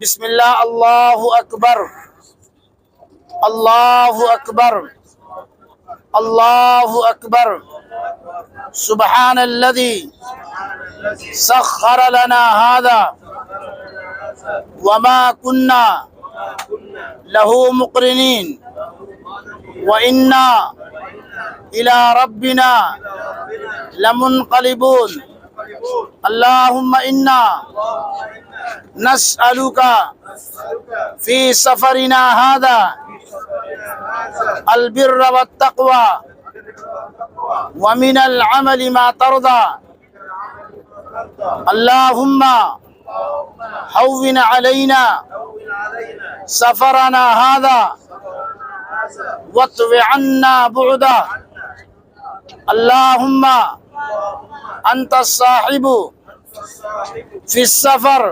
بسم الله الله أكبر الله أكبر الله أكبر سبحان الذي سخر لنا هذا وما كنا له مقرنين وإنا إلى ربنا لمنقلبون اللهم إنا نسألك في سفرنا هذا البر والتقوى ومن العمل ما ترضى اللهم هون علينا سفرنا هذا واطو عنا بعده اللهم أنت الصاحب في السفر